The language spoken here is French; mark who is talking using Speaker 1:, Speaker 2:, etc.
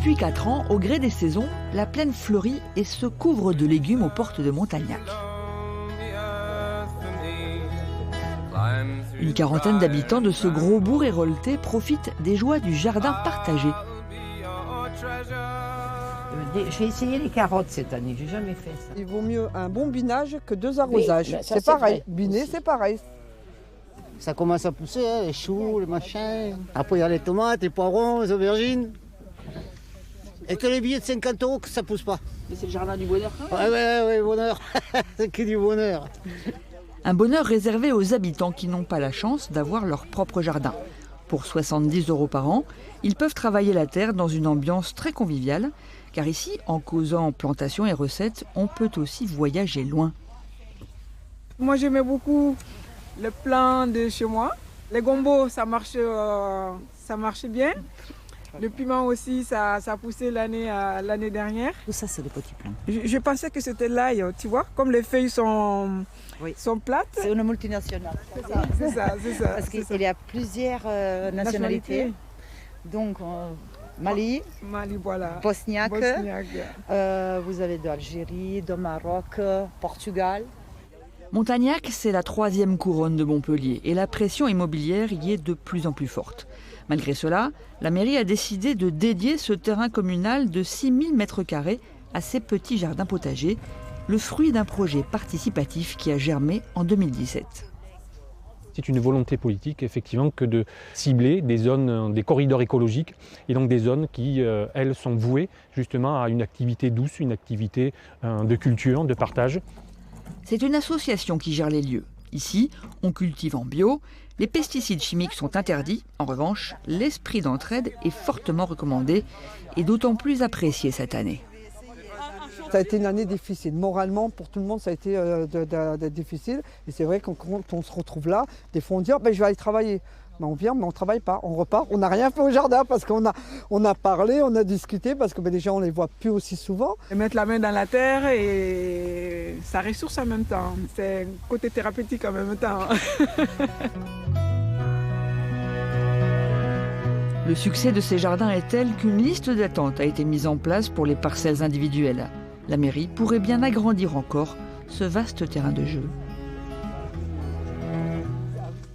Speaker 1: Depuis 4 ans, au gré des saisons, la plaine fleurit et se couvre de légumes aux portes de Montagnac. Une quarantaine d'habitants de ce gros bourg hérolté profitent des joies du jardin partagé.
Speaker 2: Je vais essayer les carottes cette année, j'ai jamais fait ça.
Speaker 3: Il vaut mieux un bon binage que 2 arrosages.
Speaker 2: Oui,
Speaker 3: c'est pareil,
Speaker 2: vrai,
Speaker 3: biner
Speaker 2: aussi.
Speaker 3: c'est pareil.
Speaker 4: Ça commence à pousser, hein, les choux, les machins. Après il y a les tomates, les poivrons, les aubergines. Et que les billets de 50 € que ça pousse pas.
Speaker 2: Mais c'est le jardin du bonheur.
Speaker 4: Ouais, bonheur. C'est que du bonheur.
Speaker 1: Un bonheur réservé aux habitants qui n'ont pas la chance d'avoir leur propre jardin. Pour 70 € par an, ils peuvent travailler la terre dans une ambiance très conviviale, car ici, en causant plantation et recettes, on peut aussi voyager loin.
Speaker 5: Moi j'aimais beaucoup le plan de chez moi. Les gombos, ça marche bien. Le piment aussi, ça a poussé l'année dernière.
Speaker 2: Tout ça, c'est des petits plants.
Speaker 5: Je pensais que c'était l'ail, tu vois, comme les feuilles sont plates.
Speaker 2: C'est une multinationale.
Speaker 5: C'est ça.
Speaker 2: Parce qu'il y a plusieurs nationalités. Donc, Mali,
Speaker 5: voilà.
Speaker 2: Bosniaque, vous avez de l'Algérie, de Maroc, Portugal.
Speaker 1: Montagnac, c'est la 3e couronne de Montpellier et la pression immobilière y est de plus en plus forte. Malgré cela, la mairie a décidé de dédier ce terrain communal de 6000 m² à ces petits jardins potagers, le fruit d'un projet participatif qui a germé en 2017.
Speaker 6: C'est une volonté politique, effectivement, que de cibler des zones, des corridors écologiques, et donc des zones qui, elles, sont vouées justement à une activité douce, une activité de culture, de partage.
Speaker 1: C'est une association qui gère les lieux. Ici, on cultive en bio, les pesticides chimiques sont interdits. En revanche, l'esprit d'entraide est fortement recommandé et d'autant plus apprécié cette année.
Speaker 3: Ça a été une année difficile. Moralement, pour tout le monde, ça a été difficile. Et c'est vrai que quand on se retrouve là, des fois on dit je vais aller travailler. On vient, mais on ne travaille pas, on repart. On n'a rien fait au jardin parce qu'on a parlé, on a discuté, parce que les gens, on ne les voit plus aussi souvent.
Speaker 5: Et mettre la main dans la terre et ça ressource en même temps. C'est un côté thérapeutique en même temps.
Speaker 1: Le succès de ces jardins est tel qu'une liste d'attente a été mise en place pour les parcelles individuelles. La mairie pourrait bien agrandir encore ce vaste terrain de jeu.